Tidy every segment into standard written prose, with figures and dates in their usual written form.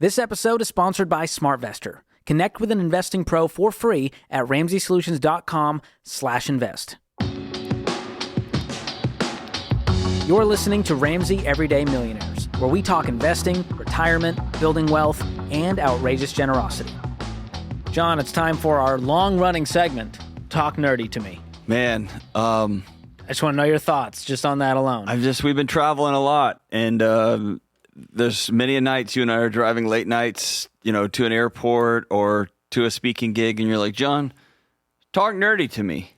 This episode is sponsored by SmartVestor. Connect with an investing pro for free at RamseySolutions.com/invest. You're listening to Ramsey Everyday Millionaires, where we talk investing, retirement, building wealth, and outrageous generosity. John, it's time for our long-running segment, Talk Nerdy to Me. Man, I just want to know your thoughts just on that alone. we've been traveling a lot, and there's many a nights you and I are driving late nights, to an airport or to a speaking gig, and you're like, John, talk nerdy to me.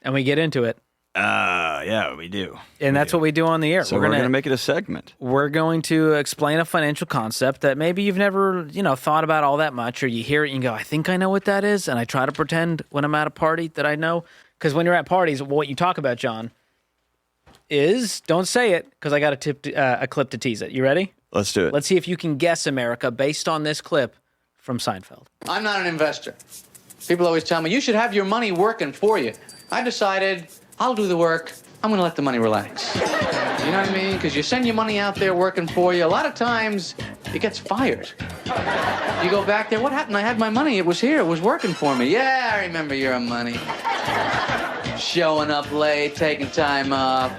And we get into it. Yeah, we do. And that's what we do on the air. So we're going to make it a segment. We're going to explain a financial concept that maybe you've never, thought about all that much, or you hear it and you go, I think I know what that is. And I try to pretend when I'm at a party that I know. Because when you're at parties, what you talk about, John, is, don't say it, because I got a clip to tease it. You ready? Let's do it. Let's see if you can guess, America, based on this clip from Seinfeld. I'm not an investor. People always tell me, you should have your money working for you. I decided I'll do the work. I'm going to let the money relax. You know what I mean? Because you send your money out there working for you. A lot of times, it gets fired. You go back there, what happened? I had my money. It was here. It was working for me. Yeah, I remember your money. Showing up late, taking time off.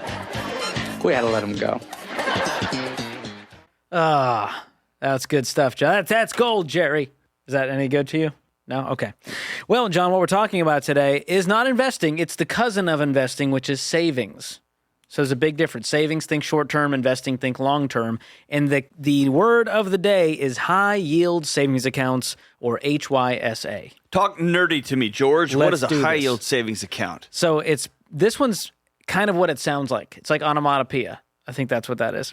We had to let him go. That's good stuff, John. That's gold, Jerry. Is that any good to you? No? Okay. Well, John, what we're talking about today is not investing. It's the cousin of investing, which is savings. So there's a big difference. Savings, think short-term. Investing, think long-term. And the word of the day is high-yield savings accounts, or HYSA. Talk nerdy to me, George. What Let's is a do this. high-yield savings account? So this one's kind of what it sounds like. It's like onomatopoeia. I think that's what that is.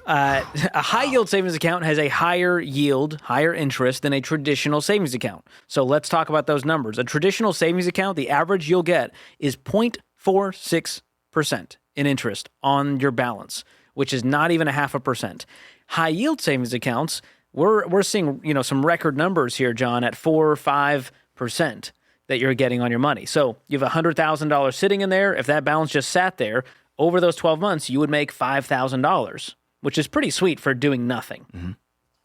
A high-yield savings account has a higher yield, higher interest than a traditional savings account. So let's talk about those numbers. A traditional savings account, the average you'll get is 0.46% in interest on your balance, which is not even 0.5%. High-yield savings accounts, we're seeing some record numbers here, John, at 4 or 5% that you're getting on your money. So you have $100,000 sitting in there. If that balance just sat there, over those 12 months, you would make $5,000, which is pretty sweet for doing nothing. Mm-hmm.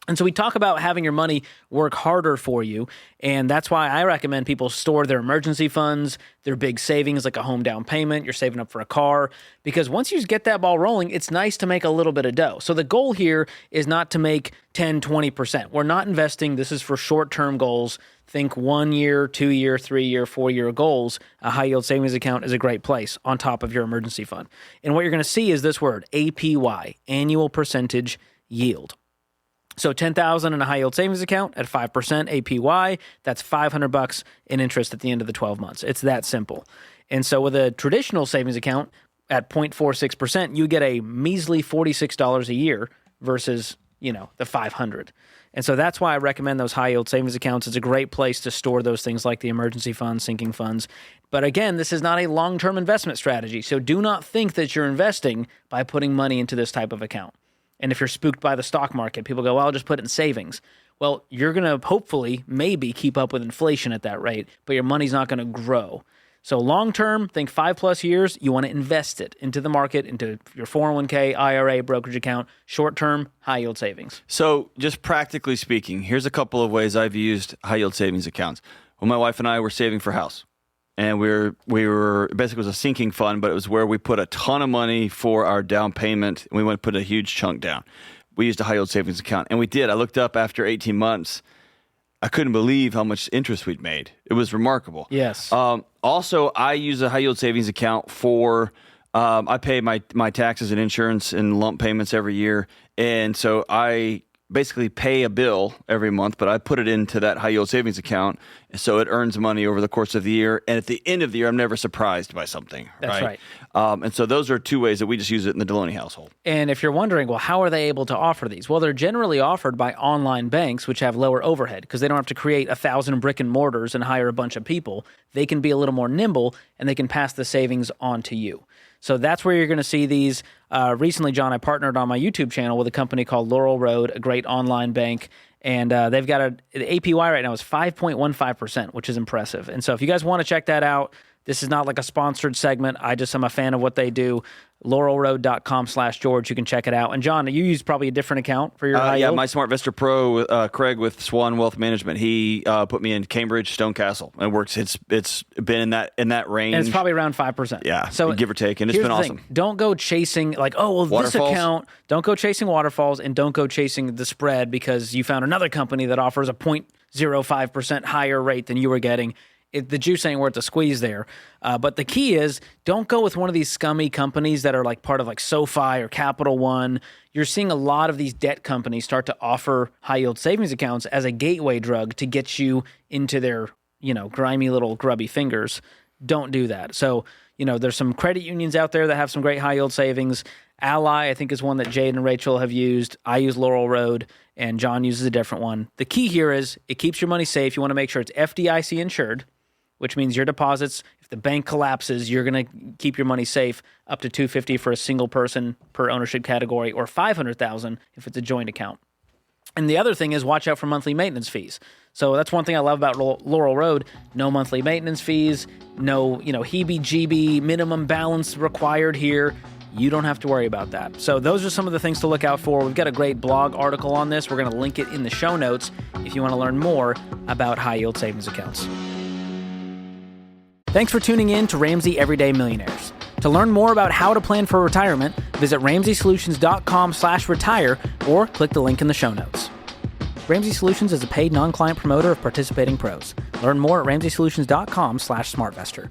And so we talk about having your money work harder for you, and that's why I recommend people store their emergency funds, their big savings like a home down payment, you're saving up for a car, because once you get that ball rolling, it's nice to make a little bit of dough. So the goal here is not to make 10, 20%. We're not investing. This is for short-term goals. Think 1 year, 2 year, 3 year, 4 year goals. A high yield savings account is a great place on top of your emergency fund. And what you're going to see is this word, APY, annual percentage yield. So $10,000 in a high yield savings account at 5% APY, that's $500 in interest at the end of the 12 months. It's that simple. And so with a traditional savings account at 0.46%, you get a measly $46 a year versus, the $500. And so that's why I recommend those high-yield savings accounts. It's a great place to store those things like the emergency funds, sinking funds. But again, this is not a long-term investment strategy. So do not think that you're investing by putting money into this type of account. And if you're spooked by the stock market, people go, well, I'll just put it in savings. Well, you're going to hopefully maybe keep up with inflation at that rate, but your money's not going to grow. So long-term, think 5+ years, you want to invest it into the market, into your 401k, IRA, brokerage account. Short-term, high-yield savings. So just practically speaking, here's a couple of ways I've used high-yield savings accounts. When my wife and I were saving for a house, and we were basically, it was a sinking fund, but it was where we put a ton of money for our down payment, and we went to put a huge chunk down. We used a high-yield savings account, and we did. I looked up after 18 months. I couldn't believe how much interest we'd made. It was remarkable. Yes. Also, I use a high-yield savings account for, I pay my taxes and insurance and lump payments every year. And so I basically pay a bill every month, but I put it into that high-yield savings account, so it earns money over the course of the year. And at the end of the year, I'm never surprised by something. That's right. And so those are two ways that we just use it in the Deloney household. And if you're wondering, well, how are they able to offer these? Well, they're generally offered by online banks, which have lower overhead because they don't have to create 1,000 brick and mortars and hire a bunch of people. They can be a little more nimble, and they can pass the savings on to you. So that's where you're going to see these. Recently, John, I partnered on my YouTube channel with a company called Laurel Road, a great online bank, and they've got the APY right now is 5.15%, which is impressive. And so if you guys want to check that out, This is not like a sponsored segment. I just am a fan of what they do. laurelroad.com/George. You can check it out. And John, you use probably a different account for your high yield? My Smart Vesta Pro, Craig with Swan Wealth Management. He put me in Cambridge Stonecastle. It works. It's been in that range. And it's probably around 5%. Yeah, so give or take. And it's been awesome. Don't go chasing this account. Don't go chasing waterfalls, and don't go chasing the spread because you found another company that offers a 0.05% higher rate than you were getting. The juice ain't worth the squeeze there. But the key is don't go with one of these scummy companies that are like part of like SoFi or Capital One. You're seeing a lot of these debt companies start to offer high yield savings accounts as a gateway drug to get you into their, grimy little grubby fingers. Don't do that. So, there's some credit unions out there that have some great high yield savings. Ally, I think, is one that Jade and Rachel have used. I use Laurel Road, and John uses a different one. The key here is it keeps your money safe. You want to make sure it's FDIC insured, which means your deposits, if the bank collapses, you're going to keep your money safe up to $250 for a single person per ownership category, or $500,000 if it's a joint account. And the other thing is watch out for monthly maintenance fees. So that's one thing I love about Laurel Road. No monthly maintenance fees, no, heebie-jeebie minimum balance required here. You don't have to worry about that. So those are some of the things to look out for. We've got a great blog article on this. We're going to link it in the show notes if you want to learn more about high yield savings accounts. Thanks for tuning in to Ramsey Everyday Millionaires. To learn more about how to plan for retirement, visit RamseySolutions.com/retire or click the link in the show notes. Ramsey Solutions is a paid non-client promoter of participating pros. Learn more at RamseySolutions.com/SmartVestor.